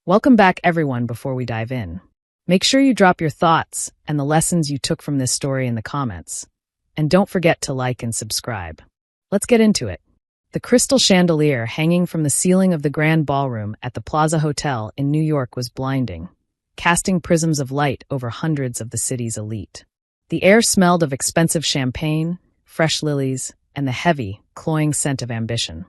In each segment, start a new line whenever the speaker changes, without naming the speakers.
Welcome back, everyone. Before we dive in, make sure you drop your thoughts and the lessons you took from this story in the comments. And don't forget to like and subscribe. Let's get into it. The crystal chandelier hanging from the ceiling of the Grand Ballroom at the Plaza Hotel in New York was blinding, casting prisms of light over hundreds of the city's elite. The air smelled of expensive champagne, fresh lilies, and the heavy, cloying scent of ambition.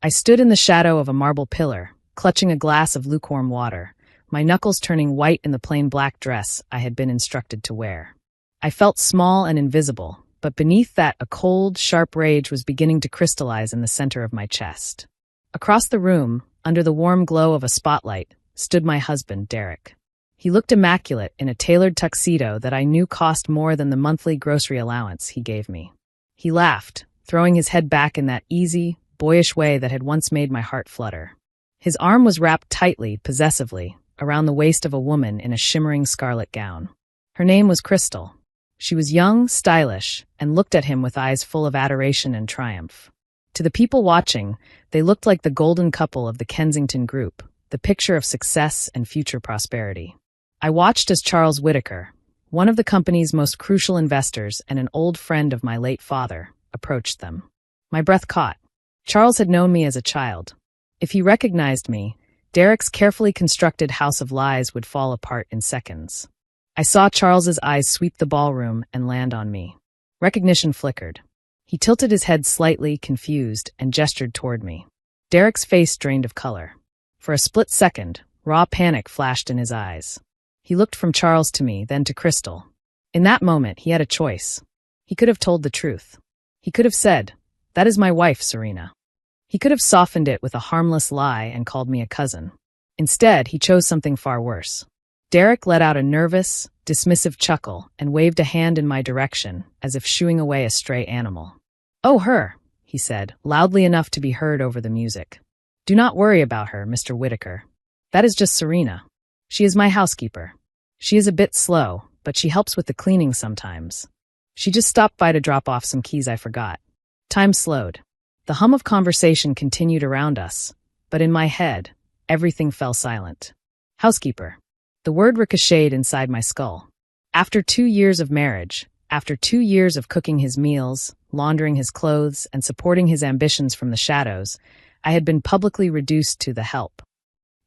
I stood in the shadow of a marble pillar, clutching a glass of lukewarm water, my knuckles turning white in the plain black dress I had been instructed to wear. I felt small and invisible, but beneath that a cold, sharp rage was beginning to crystallize in the center of my chest. Across the room, under the warm glow of a spotlight, stood my husband, Derek. He looked immaculate in a tailored tuxedo that I knew cost more than the monthly grocery allowance he gave me. He laughed, throwing his head back in that easy, boyish way that had once made my heart flutter. His arm was wrapped tightly, possessively, around the waist of a woman in a shimmering scarlet gown. Her name was Crystal. She was young, stylish, and looked at him with eyes full of adoration and triumph. To the people watching, they looked like the golden couple of the Kensington Group, the picture of success and future prosperity. I watched as Charles Whitaker, one of the company's most crucial investors and an old friend of my late father, approached them. My breath caught. Charles had known me as a child. If he recognized me, Derek's carefully constructed house of lies would fall apart in seconds. I saw Charles's eyes sweep the ballroom and land on me. Recognition flickered. He tilted his head slightly, confused, and gestured toward me. Derek's face drained of color. For a split second, raw panic flashed in his eyes. He looked from Charles to me, then to Crystal. In that moment, he had a choice. He could have told the truth. He could have said, "That is my wife, Serena." He could have softened it with a harmless lie and called me a cousin. Instead, he chose something far worse. Derek let out a nervous, dismissive chuckle and waved a hand in my direction, as if shooing away a stray animal. "Oh, her," he said, loudly enough to be heard over the music. "Do not worry about her, Mr. Whitaker. That is just Serena. She is my housekeeper. She is a bit slow, but she helps with the cleaning sometimes. She just stopped by to drop off some keys I forgot." Time slowed. The hum of conversation continued around us, but in my head, everything fell silent. Housekeeper. The word ricocheted inside my skull. After 2 years of marriage, after 2 years of cooking his meals, laundering his clothes, and supporting his ambitions from the shadows, I had been publicly reduced to the help.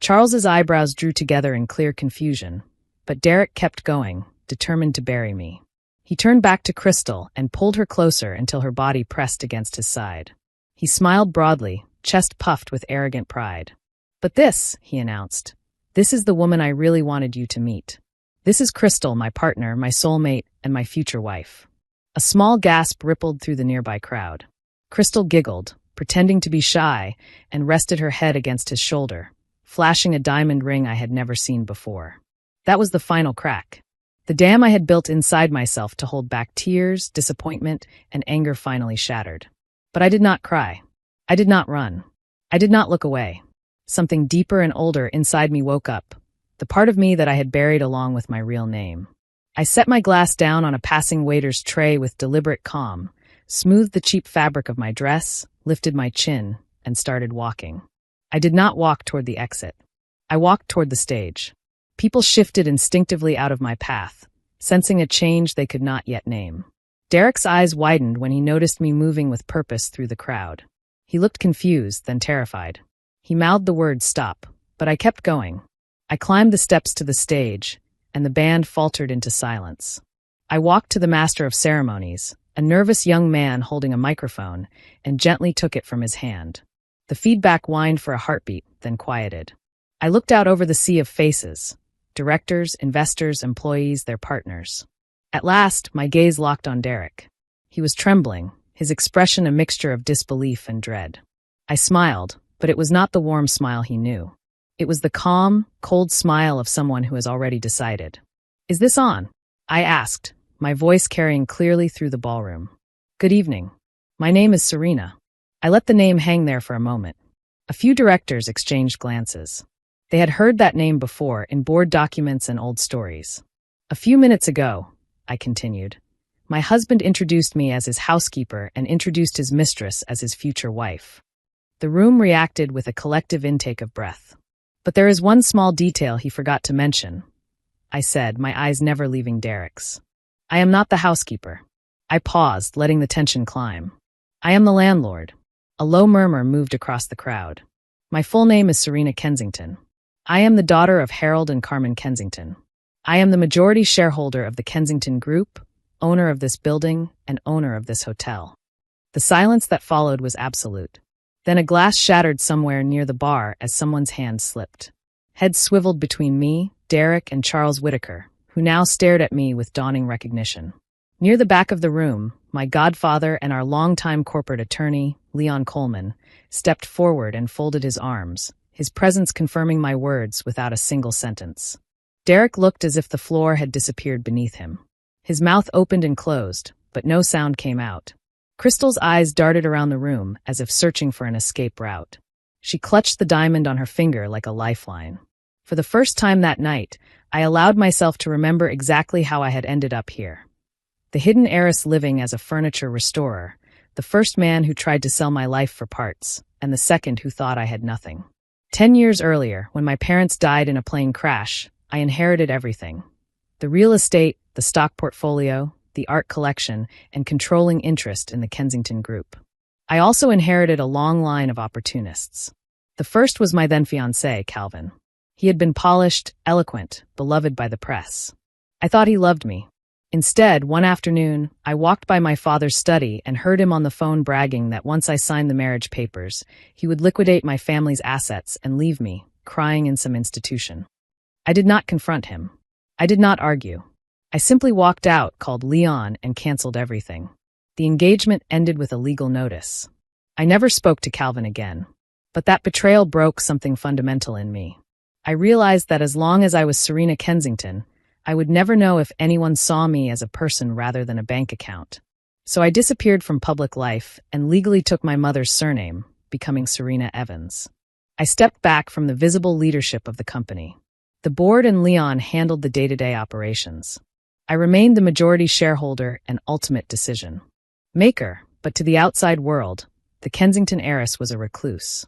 Charles's eyebrows drew together in clear confusion, but Derek kept going, determined to bury me. He turned back to Crystal and pulled her closer until her body pressed against his side. He smiled broadly, chest puffed with arrogant pride. "But this," he announced, "this is the woman I really wanted you to meet. This is Crystal, my partner, my soulmate, and my future wife." A small gasp rippled through the nearby crowd. Crystal giggled, pretending to be shy, and rested her head against his shoulder, flashing a diamond ring I had never seen before. That was the final crack. The dam I had built inside myself to hold back tears, disappointment, and anger finally shattered. But I did not cry. I did not run. I did not look away. Something deeper and older inside me woke up, the part of me that I had buried along with my real name. I set my glass down on a passing waiter's tray with deliberate calm, smoothed the cheap fabric of my dress, lifted my chin, and started walking. I did not walk toward the exit. I walked toward the stage. People shifted instinctively out of my path, sensing a change they could not yet name. Derek's eyes widened when he noticed me moving with purpose through the crowd. He looked confused, then terrified. He mouthed the word "stop," but I kept going. I climbed the steps to the stage, and the band faltered into silence. I walked to the master of ceremonies, a nervous young man holding a microphone, and gently took it from his hand. The feedback whined for a heartbeat, then quieted. I looked out over the sea of faces: directors, investors, employees, their partners. At last, my gaze locked on Derek. He was trembling, his expression a mixture of disbelief and dread. I smiled, but it was not the warm smile he knew. It was the calm, cold smile of someone who has already decided. "Is this on?" I asked, my voice carrying clearly through the ballroom. "Good evening. My name is Serena." I let the name hang there for a moment. A few directors exchanged glances. They had heard that name before in board documents and old stories. "A few minutes ago," I continued, "my husband introduced me as his housekeeper and introduced his mistress as his future wife." The room reacted with a collective intake of breath. But there is one small detail he forgot to mention, I said, my eyes never leaving Derek's. I am not the housekeeper. I paused, letting the tension climb. I am the landlord. A low murmur moved across the crowd. My full name is Serena Kensington. I am the daughter of Harold and Carmen Kensington. I am the majority shareholder of the Kensington Group, owner of this building, and owner of this hotel. The silence that followed was absolute. Then a glass shattered somewhere near the bar as someone's hand slipped. Heads swiveled between me, Derek, and Charles Whitaker, who now stared at me with dawning recognition. Near the back of the room, my godfather and our longtime corporate attorney, Leon Coleman, stepped forward and folded his arms, his presence confirming my words without a single sentence. Derek looked as if the floor had disappeared beneath him. His mouth opened and closed, but no sound came out. Crystal's eyes darted around the room as if searching for an escape route. She clutched the diamond on her finger like a lifeline. For the first time that night, I allowed myself to remember exactly how I had ended up here. The hidden heiress living as a furniture restorer, the first man who tried to sell my life for parts, and the second who thought I had nothing. 10 years earlier, when my parents died in a plane crash, I inherited everything. The real estate, the stock portfolio, the art collection, and controlling interest in the Kensington Group. I also inherited a long line of opportunists. The first was my then-fiancé, Calvin. He had been polished, eloquent, beloved by the press. I thought he loved me. Instead, one afternoon, I walked by my father's study and heard him on the phone bragging that once I signed the marriage papers, he would liquidate my family's assets and leave me, crying in some institution. I did not confront him. I did not argue. I simply walked out, called Leon, and canceled everything. The engagement ended with a legal notice. I never spoke to Calvin again. But that betrayal broke something fundamental in me. I realized that as long as I was Serena Kensington, I would never know if anyone saw me as a person rather than a bank account. So I disappeared from public life and legally took my mother's surname, becoming Serena Evans. I stepped back from the visible leadership of the company. The board and Leon handled the day-to-day operations. I remained the majority shareholder and ultimate decision maker, but to the outside world, the Kensington heiress was a recluse.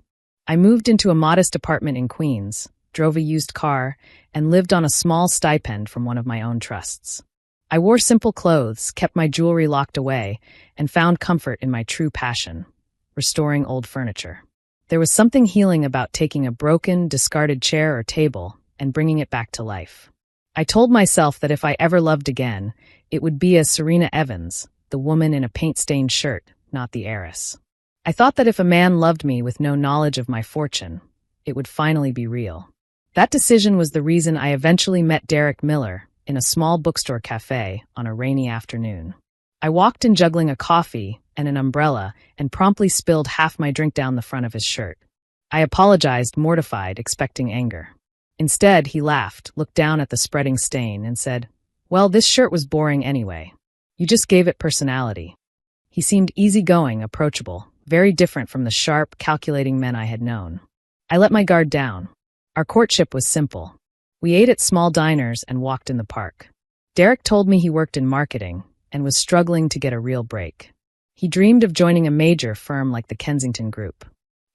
I moved into a modest apartment in Queens, drove a used car, and lived on a small stipend from one of my own trusts. I wore simple clothes, kept my jewelry locked away, and found comfort in my true passion, restoring old furniture. There was something healing about taking a broken, discarded chair or table and bringing it back to life. I told myself that if I ever loved again, it would be as Serena Evans, the woman in a paint-stained shirt, not the heiress. I thought that if a man loved me with no knowledge of my fortune, it would finally be real. That decision was the reason I eventually met Derek Miller in a small bookstore cafe on a rainy afternoon. I walked in juggling a coffee and an umbrella and promptly spilled half my drink down the front of his shirt. I apologized, mortified, expecting anger. Instead, he laughed, looked down at the spreading stain, and said, "Well, this shirt was boring anyway. You just gave it personality." He seemed easygoing, approachable, very different from the sharp, calculating men I had known. I let my guard down. Our courtship was simple. We ate at small diners and walked in the park. Derek told me he worked in marketing and was struggling to get a real break. He dreamed of joining a major firm like the Kensington Group.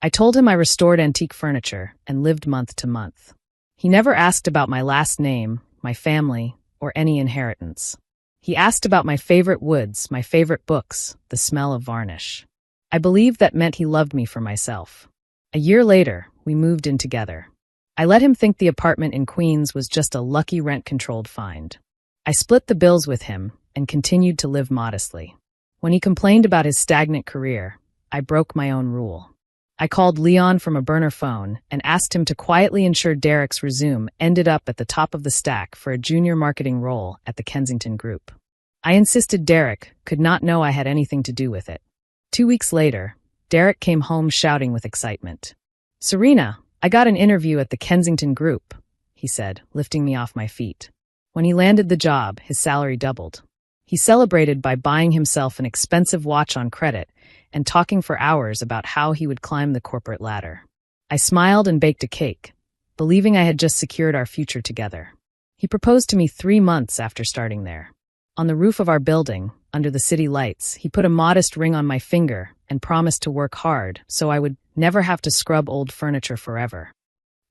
I told him I restored antique furniture and lived month to month. He never asked about my last name, my family, or any inheritance. He asked about my favorite woods, my favorite books, the smell of varnish. I believed that meant he loved me for myself. A year later, we moved in together. I let him think the apartment in Queens was just a lucky rent-controlled find. I split the bills with him and continued to live modestly. When he complained about his stagnant career, I broke my own rule. I called Leon from a burner phone and asked him to quietly ensure Derek's resume ended up at the top of the stack for a junior marketing role at the Kensington Group. I insisted Derek could not know I had anything to do with it. 2 weeks later, Derek came home shouting with excitement. "Serena, I got an interview at the Kensington Group," he said, lifting me off my feet. When he landed the job, his salary doubled. He celebrated by buying himself an expensive watch on credit and talking for hours about how he would climb the corporate ladder. I smiled and baked a cake, believing I had just secured our future together. He proposed to me 3 months after starting there. On the roof of our building, under the city lights, he put a modest ring on my finger and promised to work hard so I would never have to scrub old furniture forever.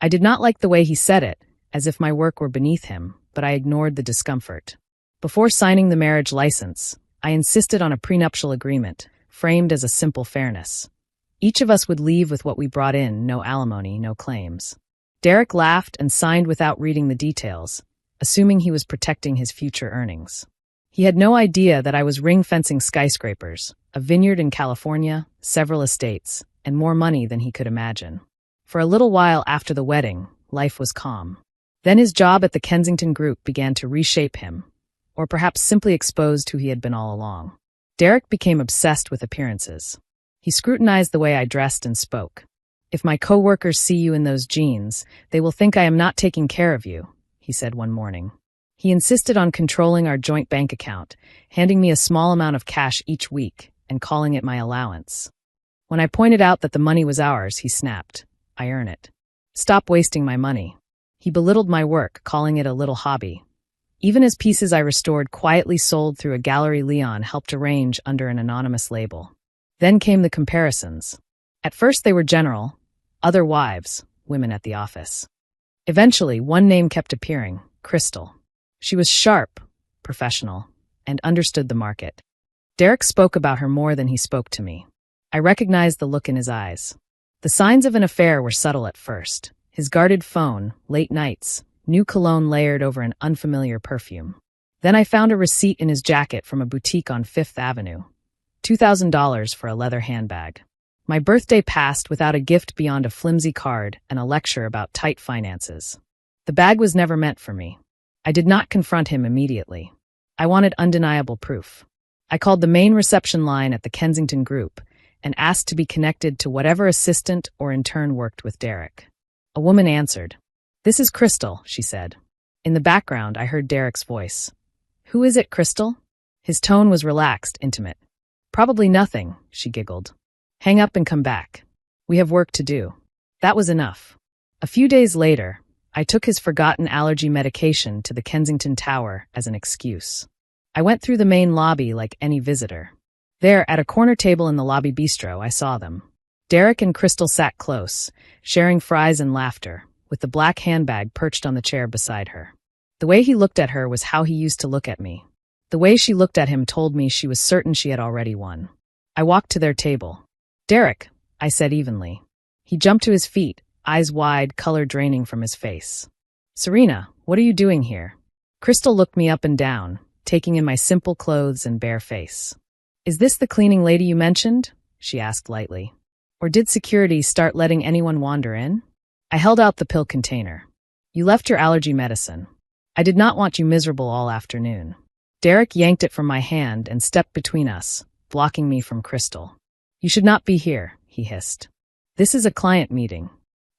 I did not like the way he said it, as if my work were beneath him, but I ignored the discomfort. Before signing the marriage license, I insisted on a prenuptial agreement, framed as a simple fairness. Each of us would leave with what we brought in, no alimony, no claims. Derek laughed and signed without reading the details, assuming he was protecting his future earnings. He had no idea that I was ring-fencing skyscrapers, a vineyard in California, several estates, and more money than he could imagine. For a little while after the wedding, life was calm. Then his job at the Kensington Group began to reshape him, or perhaps simply exposed who he had been all along. Derek became obsessed with appearances. He scrutinized the way I dressed and spoke. "If my co-workers see you in those jeans, they will think I am not taking care of you," he said one morning. He insisted on controlling our joint bank account, handing me a small amount of cash each week and calling it my allowance. When I pointed out that the money was ours, he snapped, "I earn it. Stop wasting my money." He belittled my work, calling it a little hobby. Even as pieces I restored quietly sold through a gallery Leon helped arrange under an anonymous label. Then came the comparisons. At first they were general, other wives, women at the office. Eventually, one name kept appearing, Crystal. She was sharp, professional, and understood the market. Derek spoke about her more than he spoke to me. I recognized the look in his eyes. The signs of an affair were subtle at first. His guarded phone, late nights, new cologne layered over an unfamiliar perfume. Then I found a receipt in his jacket from a boutique on Fifth Avenue. $2,000 for a leather handbag. My birthday passed without a gift beyond a flimsy card and a lecture about tight finances. The bag was never meant for me. I did not confront him immediately. I wanted undeniable proof. I called the main reception line at the Kensington Group and asked to be connected to whatever assistant or intern worked with Derek. A woman answered. "This is Crystal," she said. In the background, I heard Derek's voice. "Who is it, Crystal?" His tone was relaxed, intimate. "Probably nothing," she giggled. "Hang up and come back. We have work to do." That was enough. A few days later, I took his forgotten allergy medication to the Kensington Tower as an excuse. I went through the main lobby like any visitor. There, at a corner table in the lobby bistro, I saw them. Derek and Crystal sat close, sharing fries and laughter, with the black handbag perched on the chair beside her. The way he looked at her was how he used to look at me. The way she looked at him told me she was certain she had already won. I walked to their table. "Derek," I said evenly. He jumped to his feet, eyes wide, color draining from his face. "Serena, what are you doing here?" Crystal looked me up and down, taking in my simple clothes and bare face. "Is this the cleaning lady you mentioned?" she asked lightly. "Or did security start letting anyone wander in?" I held out the pill container. "You left your allergy medicine. I did not want you miserable all afternoon." Derek yanked it from my hand and stepped between us, blocking me from Crystal. "You should not be here," he hissed. "This is a client meeting."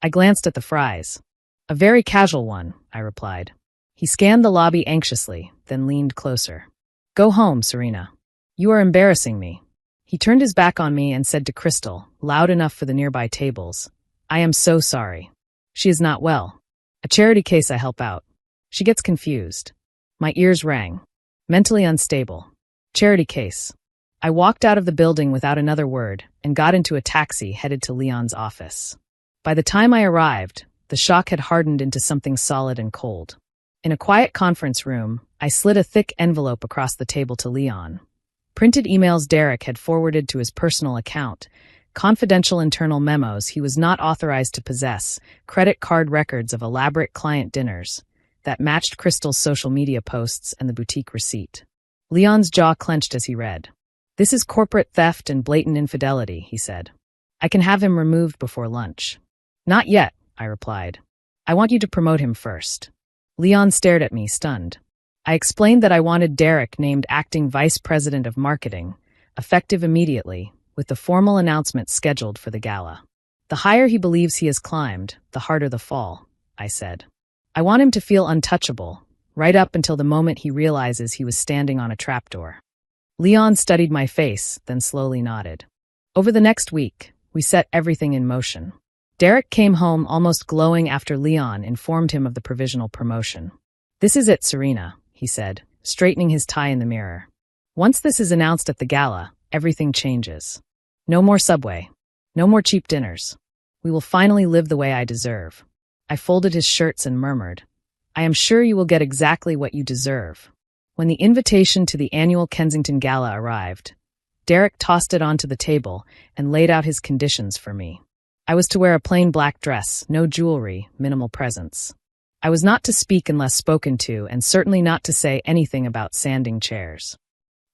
I glanced at the fries. "A very casual one," I replied. He scanned the lobby anxiously, then leaned closer. "Go home, Serena. You are embarrassing me." He turned his back on me and said to Crystal, loud enough for the nearby tables, "I am so sorry. She is not well. A charity case I help out." She gets confused. My ears rang. Mentally unstable. Charity case. I walked out of the building without another word and got into a taxi headed to Leon's office. By the time I arrived, the shock had hardened into something solid and cold. In a quiet conference room, I slid a thick envelope across the table to Leon. Printed emails Derek had forwarded to his personal account, confidential internal memos he was not authorized to possess, credit card records of elaborate client dinners that matched Crystal's social media posts and the boutique receipt. Leon's jaw clenched as he read. "This is corporate theft and blatant infidelity," he said. "I can have him removed before lunch." "Not yet," I replied. "I want you to promote him first." Leon stared at me, stunned. I explained that I wanted Derek named acting vice president of marketing, effective immediately, with the formal announcement scheduled for the gala. "The higher he believes he has climbed, the harder the fall," I said. "I want him to feel untouchable, right up until the moment he realizes he was standing on a trapdoor." Leon studied my face, then slowly nodded. Over the next week, we set everything in motion. Derek came home almost glowing after Leon informed him of the provisional promotion. "This is it, Serena," he said, straightening his tie in the mirror. "Once this is announced at the gala, everything changes. No more Subway. No more cheap dinners. We will finally live the way I deserve." I folded his shirts and murmured, "I am sure you will get exactly what you deserve." When the invitation to the annual Kensington Gala arrived, Derek tossed it onto the table and laid out his conditions for me. I was to wear a plain black dress, no jewelry, minimal presents. I was not to speak unless spoken to, and certainly not to say anything about sanding chairs.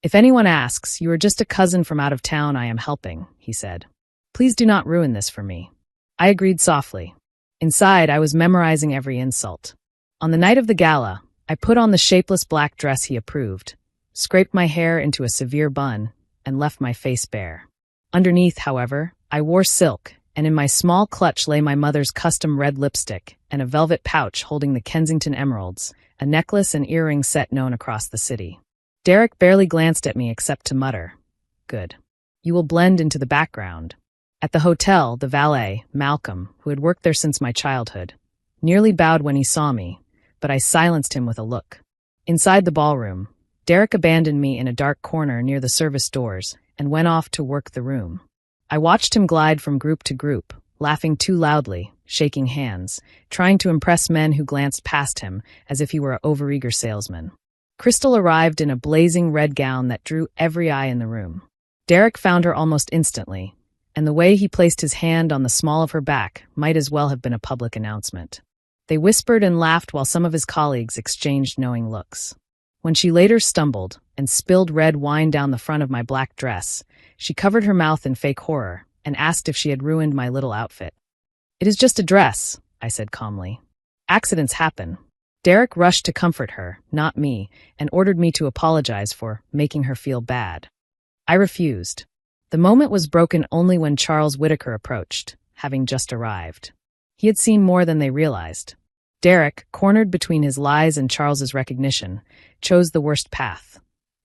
"If anyone asks, you are just a cousin from out of town I am helping," he said. "Please do not ruin this for me." I agreed softly. Inside, I was memorizing every insult. On the night of the gala, I put on the shapeless black dress he approved, scraped my hair into a severe bun, and left my face bare. Underneath, however, I wore silk, and in my small clutch lay my mother's custom red lipstick and a velvet pouch holding the Kensington emeralds, a necklace and earring set known across the city. Derek barely glanced at me except to mutter, "Good. You will blend into the background." At the hotel, the valet, Malcolm, who had worked there since my childhood, nearly bowed when he saw me, but I silenced him with a look. Inside the ballroom, Derek abandoned me in a dark corner near the service doors and went off to work the room. I watched him glide from group to group, laughing too loudly, shaking hands, trying to impress men who glanced past him as if he were an overeager salesman. Crystal arrived in a blazing red gown that drew every eye in the room. Derek found her almost instantly, and the way he placed his hand on the small of her back might as well have been a public announcement. They whispered and laughed while some of his colleagues exchanged knowing looks. When she later stumbled and spilled red wine down the front of my black dress, she covered her mouth in fake horror and asked if she had ruined my little outfit. "It is just a dress," I said calmly. "Accidents happen." Derek rushed to comfort her, not me, and ordered me to apologize for making her feel bad. I refused. The moment was broken only when Charles Whitaker approached, having just arrived. He had seen more than they realized. Derek, cornered between his lies and Charles's recognition, chose the worst path.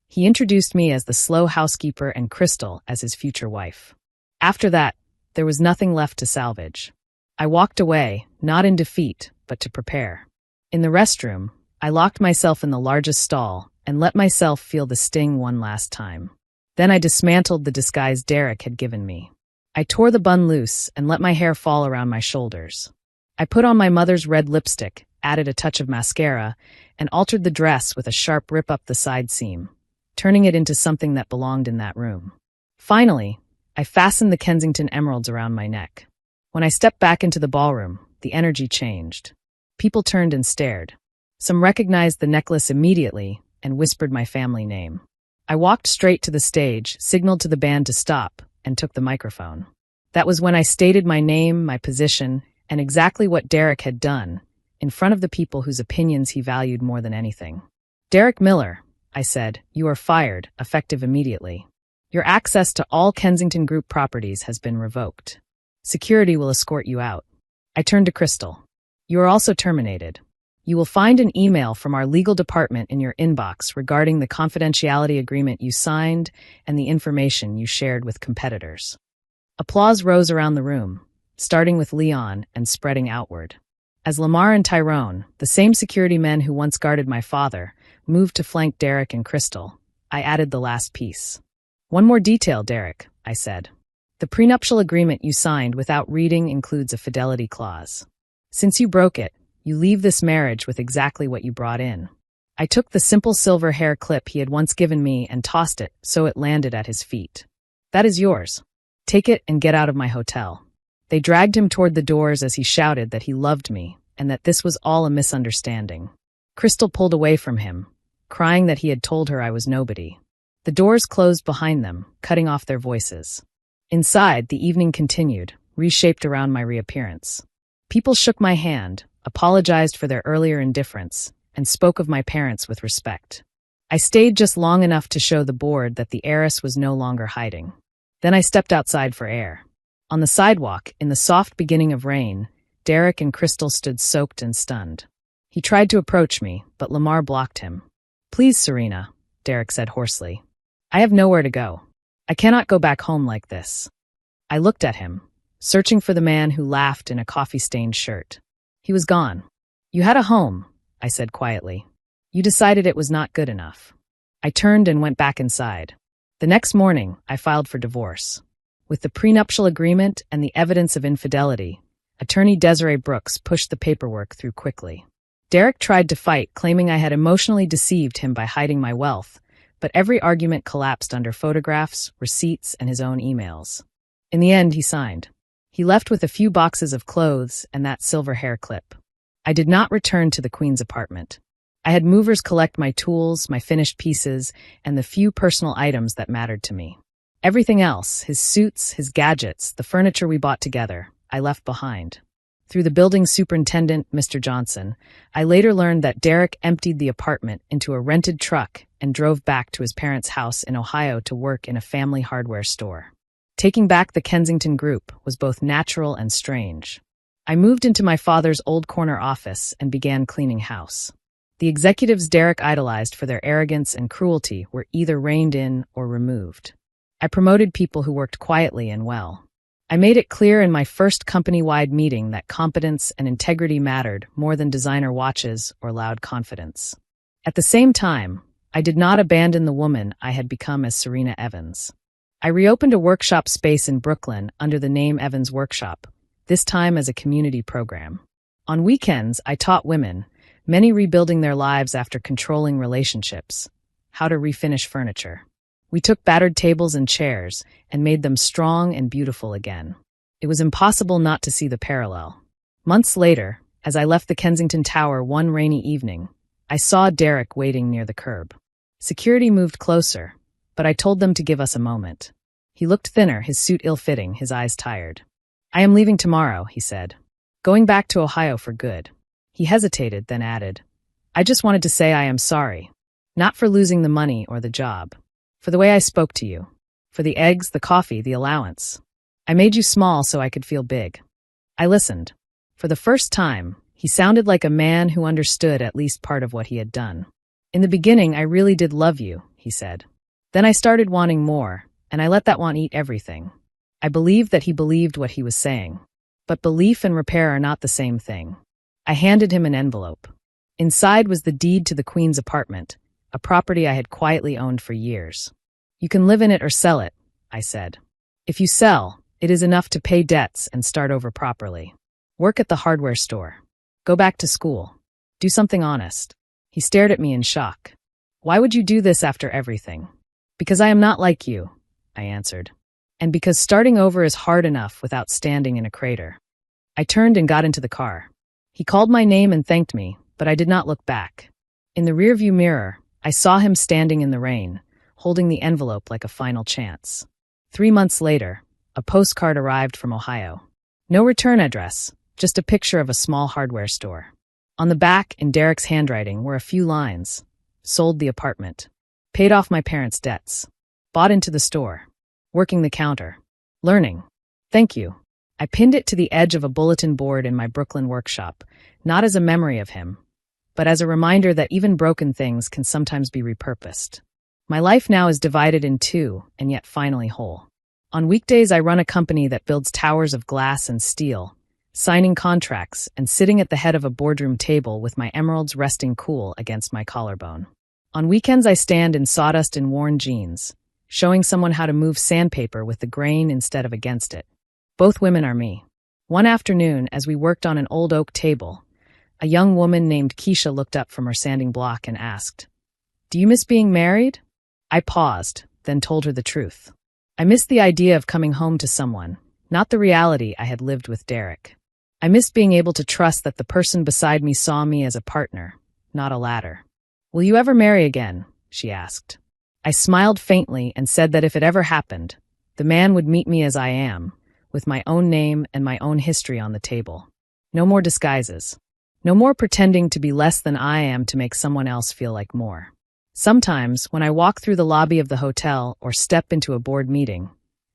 He introduced me as the slow housekeeper and Crystal as his future wife. After that, there was nothing left to salvage. I walked away, not in defeat, but to prepare. In the restroom, I locked myself in the largest stall and let myself feel the sting one last time. Then I dismantled the disguise Derek had given me. I tore the bun loose and let my hair fall around my shoulders. I put on my mother's red lipstick, added a touch of mascara, and altered the dress with a sharp rip up the side seam, turning it into something that belonged in that room. Finally, I fastened the Kensington emeralds around my neck. When I stepped back into the ballroom, the energy changed. People turned and stared. Some recognized the necklace immediately and whispered my family name. I walked straight to the stage, signaled to the band to stop, and took the microphone. That was when I stated my name, my position, and exactly what Derek had done, in front of the people whose opinions he valued more than anything. "Derek Miller," I said, "you are fired, effective immediately. Your access to all Kensington Group properties has been revoked. Security will escort you out." I turned to Crystal. "You are also terminated. You will find an email from our legal department in your inbox regarding the confidentiality agreement you signed and the information you shared with competitors." Applause rose around the room, starting with Leon and spreading outward. As Lamar and Tyrone, the same security men who once guarded my father, moved to flank Derek and Crystal, I added the last piece. "One more detail, Derek," I said. "The prenuptial agreement you signed without reading includes a fidelity clause. Since you broke it, you leave this marriage with exactly what you brought in." I took the simple silver hair clip he had once given me and tossed it so it landed at his feet. "That is yours. Take it and get out of my hotel." They dragged him toward the doors as he shouted that he loved me and that this was all a misunderstanding. Crystal pulled away from him, crying that he had told her I was nobody. The doors closed behind them, cutting off their voices. Inside, the evening continued, reshaped around my reappearance. People shook my hand, apologized for their earlier indifference, and spoke of my parents with respect. I stayed just long enough to show the board that the heiress was no longer hiding. Then I stepped outside for air. On the sidewalk, in the soft beginning of rain, Derek and Crystal stood soaked and stunned. He tried to approach me, but Lamar blocked him. "Please, Serena," Derek said hoarsely. "I have nowhere to go. I cannot go back home like this." I looked at him, searching for the man who laughed in a coffee-stained shirt. He was gone. "You had a home," I said quietly. "You decided it was not good enough." I turned and went back inside. The next morning, I filed for divorce. With the prenuptial agreement and the evidence of infidelity, a Attorney Desiree Brooks pushed the paperwork through quickly. Derek tried to fight, claiming I had emotionally deceived him by hiding my wealth, but every argument collapsed under photographs, receipts, and his own emails. In the end, he signed. He left with a few boxes of clothes and that silver hair clip. I did not return to the Queen's apartment. I had movers collect my tools, my finished pieces, and the few personal items that mattered to me. Everything else, his suits, his gadgets, the furniture we bought together, I left behind. Through the building superintendent, Mr. Johnson, I later learned that Derek emptied the apartment into a rented truck and drove back to his parents' house in Ohio to work in a family hardware store. Taking back the Kensington Group was both natural and strange. I moved into my father's old corner office and began cleaning house. The executives Derek idolized for their arrogance and cruelty were either reined in or removed. I promoted people who worked quietly and well. I made it clear in my first company-wide meeting that competence and integrity mattered more than designer watches or loud confidence. At the same time, I did not abandon the woman I had become as Serena Evans. I reopened a workshop space in Brooklyn under the name Evans Workshop, this time as a community program. On weekends, I taught women, many rebuilding their lives after controlling relationships, how to refinish furniture. We took battered tables and chairs and made them strong and beautiful again. It was impossible not to see the parallel. Months later, as I left the Kensington Tower one rainy evening, I saw Derek waiting near the curb. Security moved closer, but I told them to give us a moment. He looked thinner, his suit ill-fitting, his eyes tired. "I am leaving tomorrow," he said. "Going back to Ohio for good." He hesitated, then added, "I just wanted to say I am sorry. Not for losing the money or the job. For the way I spoke to you. For the eggs, the coffee, the allowance. I made you small so I could feel big." I listened. For the first time, he sounded like a man who understood at least part of what he had done. "In the beginning, I really did love you," he said. "Then I started wanting more, and I let that want eat everything." I believed that he believed what he was saying. But belief and repair are not the same thing. I handed him an envelope. Inside was the deed to the Queen's apartment, a property I had quietly owned for years. "You can live in it or sell it," I said. "If you sell, it is enough to pay debts and start over properly. Work at the hardware store. Go back to school. Do something honest." He stared at me in shock. "Why would you do this after everything?" "Because I am not like you," I answered. "And because starting over is hard enough without standing in a crater." I turned and got into the car. He called my name and thanked me, but I did not look back. In the rearview mirror, I saw him standing in the rain, holding the envelope like a final chance. 3 months later, a postcard arrived from Ohio. No return address, just a picture of a small hardware store. On the back, in Derek's handwriting, were a few lines. "Sold the apartment. Paid off my parents' debts. Bought into the store. Working the counter. Learning. Thank you." I pinned it to the edge of a bulletin board in my Brooklyn workshop, not as a memory of him, but as a reminder that even broken things can sometimes be repurposed. My life now is divided in two, and yet finally whole. On weekdays, I run a company that builds towers of glass and steel, signing contracts and sitting at the head of a boardroom table with my emeralds resting cool against my collarbone. On weekends, I stand in sawdust and worn jeans, showing someone how to move sandpaper with the grain instead of against it. Both women are me. One afternoon, as we worked on an old oak table, a young woman named Keisha looked up from her sanding block and asked, "Do you miss being married?" I paused, then told her the truth. I missed the idea of coming home to someone, not the reality I had lived with Derek. I missed being able to trust that the person beside me saw me as a partner, not a ladder. "Will you ever marry again?" she asked. I smiled faintly and said that if it ever happened, the man would meet me as I am, with my own name and my own history on the table. No more disguises. No more pretending to be less than I am to make someone else feel like more. Sometimes, when I walk through the lobby of the hotel or step into a board meeting,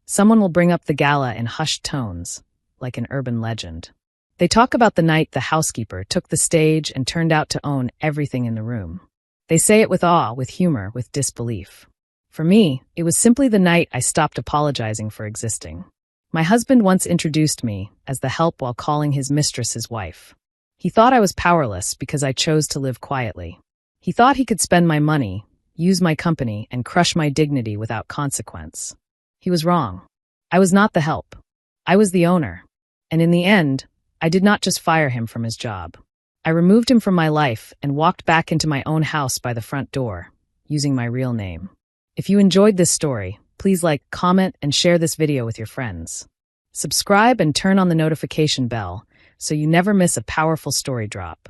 someone will bring up the gala in hushed tones, like an urban legend. They talk about the night the housekeeper took the stage and turned out to own everything in the room. They say it with awe, with humor, with disbelief. For me, it was simply the night I stopped apologizing for existing. My husband once introduced me as the help while calling his mistress his wife. He thought I was powerless because I chose to live quietly. He thought he could spend my money, use my company, and crush my dignity without consequence. He was wrong. I was not the help. I was the owner. And in the end, I did not just fire him from his job. I removed him from my life and walked back into my own house by the front door, using my real name. If you enjoyed this story, please like, comment, and share this video with your friends. Subscribe and turn on the notification bell so you never miss a powerful story drop.